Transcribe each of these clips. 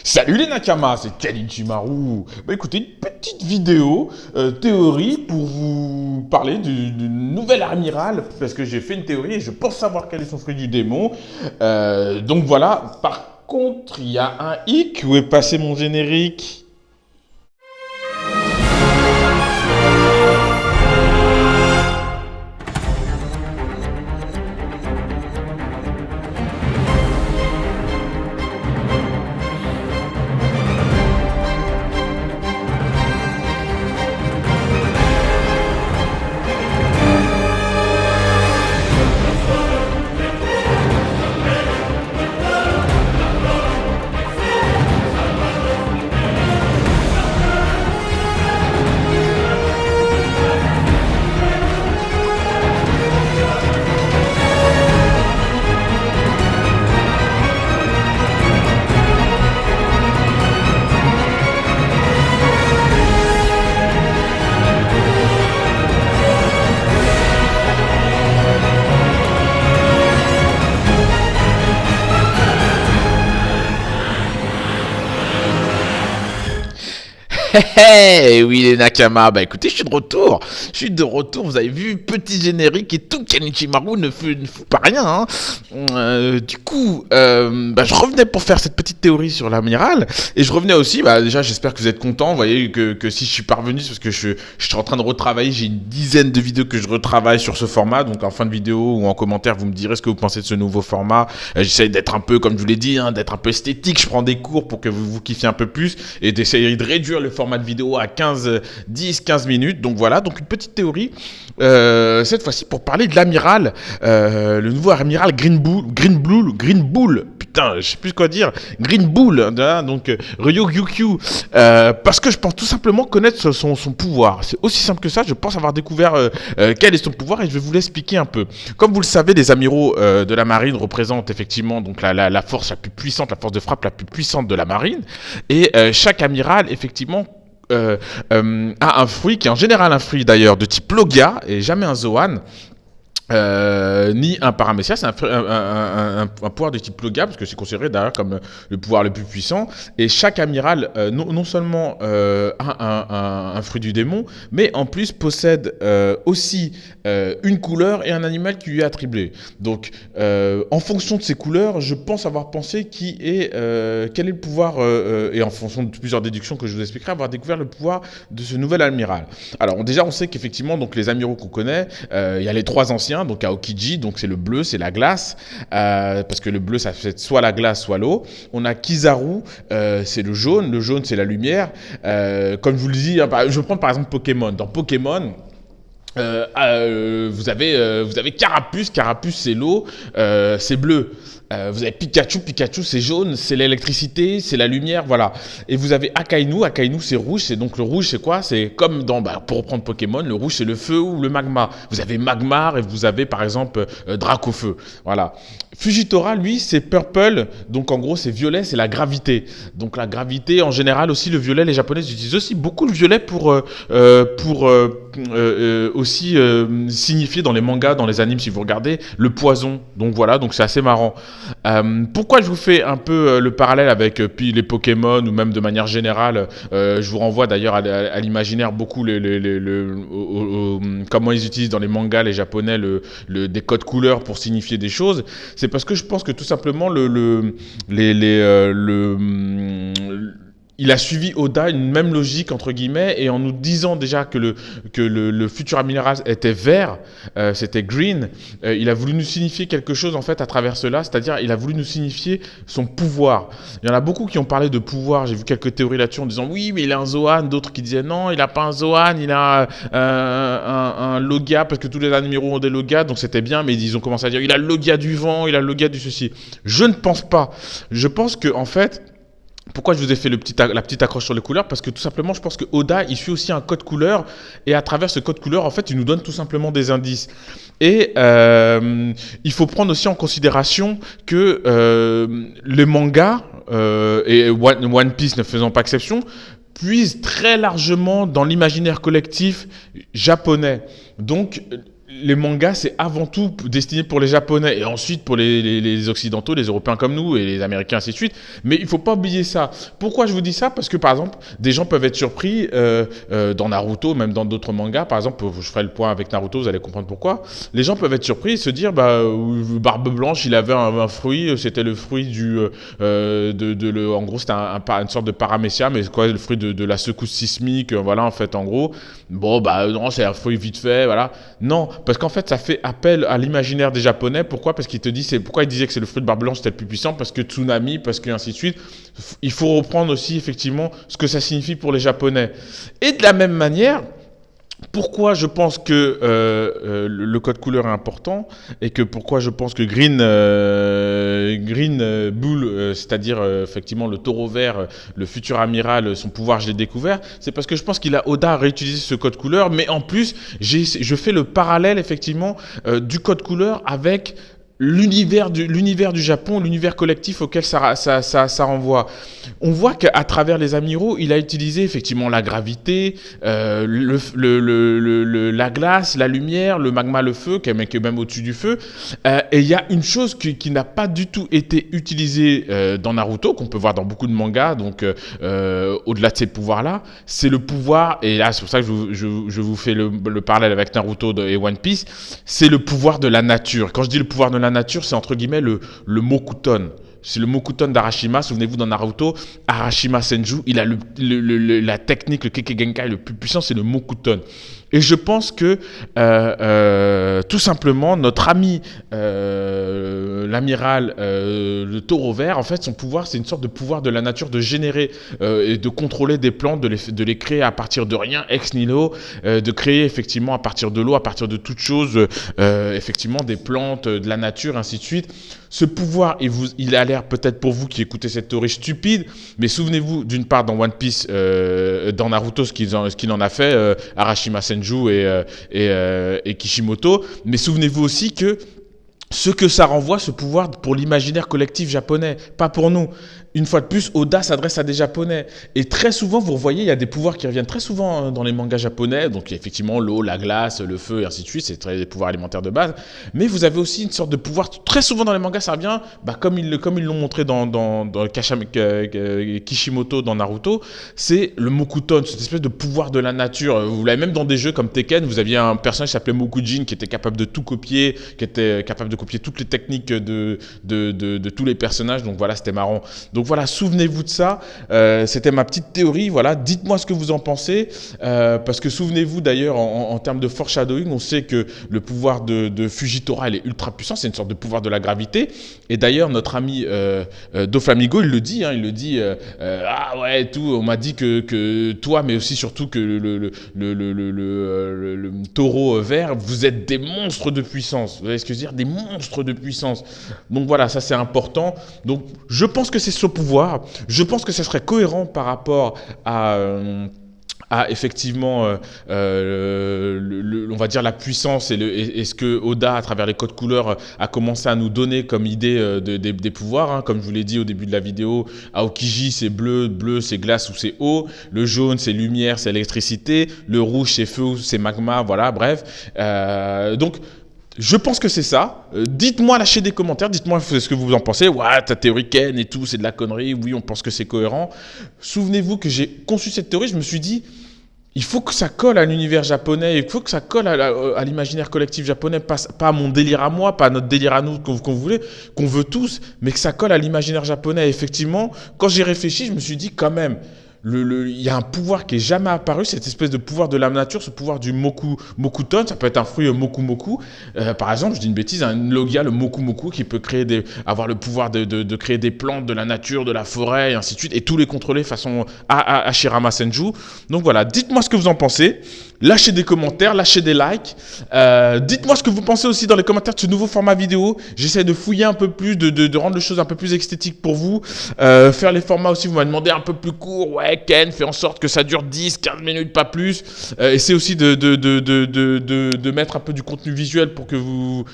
Salut les Nakamas, c'est Kenichimaru. Écoutez, une petite vidéo théorie pour vous parler du nouvel amiral, parce que j'ai fait une théorie et je pense savoir quel est son fruit du démon. Donc voilà, par contre, il y a un hic. Où est passé mon générique? Hey, oui les Nakama, écoutez, je suis de retour, vous avez vu, petit générique et tout, Kenichimaru ne fout pas rien, hein. Du coup, je revenais pour faire cette petite théorie sur l'amiral, et je revenais aussi, déjà j'espère que vous êtes contents, vous voyez que si je suis parvenu, c'est parce que je suis en train de retravailler, j'ai une dizaine de vidéos que je retravaille sur ce format, donc en fin de vidéo ou en commentaire, vous me direz ce que vous pensez de ce nouveau format. J'essaye d'être un peu, comme je vous l'ai dit, d'être un peu esthétique, je prends des cours pour que vous kiffiez un peu plus, et d'essayer de réduire le format de vidéo à 10-15 minutes. Donc voilà, donc une petite théorie, cette fois-ci pour parler de l'amiral, le nouveau amiral Green Bull, putain, je sais plus quoi dire, Green Bull, hein, donc Ryugyukyu, parce que je pense tout simplement connaître son pouvoir. C'est aussi simple que ça, je pense avoir découvert quel est son pouvoir et je vais vous l'expliquer un peu. Comme vous le savez, les amiraux de la marine représentent effectivement donc la force la plus puissante, la force de frappe la plus puissante de la marine, et chaque amiral effectivement a un fruit qui est en général un fruit d'ailleurs de type Logia et jamais un Zoan. Ni un Paramecia, c'est un pouvoir de type Logia, parce que c'est considéré d'ailleurs comme le pouvoir le plus puissant, et chaque amiral non seulement a un fruit du démon, mais en plus possède aussi une couleur et un animal qui lui est attribué. Donc en fonction de ces couleurs, je pense avoir pensé quel est le pouvoir, et en fonction de plusieurs déductions que je vous expliquerai, avoir découvert le pouvoir de ce nouvel amiral. Alors déjà on sait qu'effectivement donc les amiraux qu'on connaît, il y a les trois anciens, donc Aokiji, donc c'est le bleu, c'est la glace, parce que le bleu ça fait soit la glace soit l'eau. On a Kizaru, c'est le jaune c'est la lumière. Comme je vous le dis, je prends par exemple Pokémon. Dans Pokémon, vous avez Carapuce c'est l'eau, c'est bleu. Vous avez Pikachu c'est jaune, c'est l'électricité, c'est la lumière, voilà. Et vous avez Akainu c'est rouge, c'est donc le rouge c'est quoi? C'est comme pour reprendre Pokémon, le rouge c'est le feu ou le magma. Vous avez Magmar et vous avez par exemple Dracofeu, voilà. Fujitora lui c'est purple, donc en gros c'est violet, c'est la gravité. Donc la gravité en général aussi, le violet, les japonais utilisent aussi beaucoup le violet pour aussi signifier dans les mangas, dans les animes si vous regardez, le poison. Donc voilà, donc c'est assez marrant. Pourquoi je vous fais un peu le parallèle avec les Pokémon ou même de manière générale, je vous renvoie d'ailleurs à l'imaginaire beaucoup comment ils utilisent dans les mangas les japonais des codes couleurs pour signifier des choses. C'est parce que je pense que tout simplement il a suivi Oda une même logique entre guillemets, et en nous disant déjà que le futur amiral était vert, c'était green, il a voulu nous signifier quelque chose en fait à travers cela, c'est-à-dire il a voulu nous signifier son pouvoir. Il y en a beaucoup qui ont parlé de pouvoir, j'ai vu quelques théories là-dessus en disant oui mais il a un Zoan, d'autres qui disaient non il a pas un Zoan, il a un Logia, parce que tous les amiraux ont des Logia, donc c'était bien, mais ils ont commencé à dire il a le Logia du vent, il a le Logia du ceci. Je ne pense pas. Je pense que en fait, pourquoi je vous ai fait la petite accroche sur les couleurs? Parce que tout simplement, je pense que Oda, il suit aussi un code couleur, et à travers ce code couleur, en fait, il nous donne tout simplement des indices. Et il faut prendre aussi en considération que les mangas, et One Piece ne faisant pas exception, puisent très largement dans l'imaginaire collectif japonais. Donc, les mangas, c'est avant tout destiné pour les Japonais et ensuite pour les Occidentaux, les Européens comme nous et les Américains, ainsi de suite. Mais il ne faut pas oublier ça. Pourquoi je vous dis ça? Parce que, par exemple, des gens peuvent être surpris dans Naruto, même dans d'autres mangas. Par exemple, je ferai le point avec Naruto, vous allez comprendre pourquoi. Les gens peuvent être surpris et se dire, Barbe Blanche, il avait un fruit, c'était le fruit en gros, c'était une sorte de paramécia, mais quoi, le fruit de la secousse sismique, voilà, en fait, en gros. Bon, non, c'est un fruit vite fait, voilà. Non, parce qu'en fait, ça fait appel à l'imaginaire des Japonais. Pourquoi? Parce qu'il te dit, pourquoi il disait que c'est le fruit de Barbe Blanche, c'était le plus puissant? Parce que tsunami, parce que ainsi de suite. Il faut reprendre aussi, effectivement, ce que ça signifie pour les Japonais. Et de la même manière, pourquoi je pense que le code couleur est important et que pourquoi je pense que Green Bull, c'est-à-dire effectivement le taureau vert, le futur amiral, son pouvoir, je l'ai découvert, c'est parce que je pense Oda a réutilisé ce code couleur, mais en plus, je fais le parallèle effectivement du code couleur avec l'univers du Japon, l'univers collectif auquel ça renvoie. On voit qu'à travers les amiraux, il a utilisé effectivement la gravité, la glace, la lumière, le magma, le feu, qui est même au-dessus du feu. Et il y a une chose qui n'a pas du tout été utilisée dans Naruto, qu'on peut voir dans beaucoup de mangas, donc au-delà de ces pouvoirs-là, c'est le pouvoir, et là c'est pour ça que je vous fais le parallèle avec Naruto et One Piece, c'est le pouvoir de la nature. Quand je dis le pouvoir de la nature, c'est entre guillemets le Mokuton. C'est le Mokuton d'Arashima. Souvenez-vous, dans Naruto, Arashima Senju, il a la technique, le Kekkei le plus puissant, c'est le Mokuton. Et je pense que tout simplement, notre ami l'amiral, le taureau vert, en fait, son pouvoir, c'est une sorte de pouvoir de la nature de générer et de contrôler des plantes, de les créer à partir de rien, ex nihilo, de créer effectivement à partir de l'eau, à partir de toute chose, effectivement des plantes, de la nature, ainsi de suite. Ce pouvoir, il a l'air peut-être pour vous qui écoutez cette théorie stupide, mais souvenez-vous d'une part dans One Piece, dans Naruto, ce qu'il en a fait, Arashima Senju et Kishimoto, mais souvenez-vous aussi que ce que ça renvoie, ce pouvoir, pour l'imaginaire collectif japonais, pas pour nous. Une fois de plus, Oda s'adresse à des Japonais. Et très souvent, vous voyez, il y a des pouvoirs qui reviennent très souvent dans les mangas japonais. Donc, effectivement, l'eau, la glace, le feu, et ainsi de suite. C'est des pouvoirs alimentaires de base. Mais vous avez aussi une sorte de pouvoir. Très souvent dans les mangas, ça revient, comme ils l'ont montré dans Kishimoto, dans Naruto. C'est le Mokuton, cette espèce de pouvoir de la nature. Vous l'avez même dans des jeux comme Tekken. Vous aviez un personnage qui s'appelait Mokujin, qui était capable de tout copier, qui était capable de copier toutes les techniques de tous les personnages. Donc voilà, c'était marrant. Donc voilà, souvenez-vous de ça. C'était ma petite théorie. Voilà, dites-moi ce que vous en pensez. Parce que souvenez-vous d'ailleurs, en termes de foreshadowing, on sait que le pouvoir de Fujitora, il est ultra puissant. C'est une sorte de pouvoir de la gravité. Et d'ailleurs, notre ami Doflamingo, il le dit. Il le dit. Ah ouais, tout. On m'a dit que toi, mais aussi surtout que le taureau vert, vous êtes des monstres de puissance. Vous voyez ce que je veux dire? Des monstres de puissance. Donc voilà, ça c'est important. Donc je pense que c'est ce pouvoir. Je pense que ça serait cohérent par rapport à effectivement, on va dire la puissance et ce que Oda, à travers les codes couleurs, a commencé à nous donner comme idée des pouvoirs. Comme je vous l'ai dit au début de la vidéo, Aokiji c'est bleu c'est glace ou c'est eau. Le jaune c'est lumière, c'est électricité. Le rouge c'est feu, c'est magma. Voilà, bref. Donc je pense que c'est ça. Dites-moi, lâchez des commentaires, dites-moi ce que vous en pensez. Ouais, ta théorie Ken et tout, c'est de la connerie. Oui, on pense que c'est cohérent. Souvenez-vous que j'ai conçu cette théorie, je me suis dit, il faut que ça colle à l'univers japonais, il faut que ça colle à l'imaginaire collectif japonais, pas à mon délire à moi, pas à notre délire à nous qu'on veut tous, mais que ça colle à l'imaginaire japonais. Et effectivement, quand j'ai réfléchi, je me suis dit quand même, il y a un pouvoir qui est jamais apparu, cette espèce de pouvoir de la nature, ce pouvoir du Mokuton, ça peut être un fruit Moku. Par exemple, je dis une bêtise, un Logia, le Moku, qui peut avoir le pouvoir de créer des plantes, de la nature, de la forêt, et ainsi de suite, et tous les contrôler façon Hashirama Senju. Donc voilà, dites-moi ce que vous en pensez. Lâchez des commentaires, lâchez des likes. Dites-moi ce que vous pensez aussi dans les commentaires de ce nouveau format vidéo. J'essaie de fouiller un peu plus, de rendre les choses un peu plus esthétiques pour vous. Faire les formats aussi, vous m'avez demandé un peu plus court. Ouais, Ken, fais en sorte que ça dure 10-15 minutes, pas plus. Essayez aussi de mettre un peu du contenu visuel pour que vous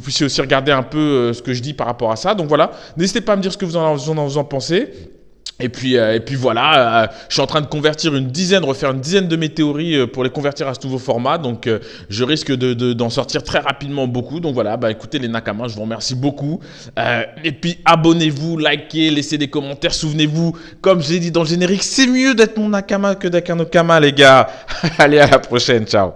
puissiez aussi regarder un peu ce que je dis par rapport à ça. Donc voilà, n'hésitez pas à me dire ce que vous en pensez. Et puis voilà, je suis en train de convertir refaire une dizaine de mes théories pour les convertir à ce nouveau format. Donc, je risque d'en sortir très rapidement beaucoup. Donc voilà, bah écoutez les Nakamas, je vous remercie beaucoup. Et puis abonnez-vous, likez, laissez des commentaires. Souvenez-vous, comme j'ai dit dans le générique, c'est mieux d'être mon Nakama que d'être un Okama, les gars. Allez, à la prochaine, ciao.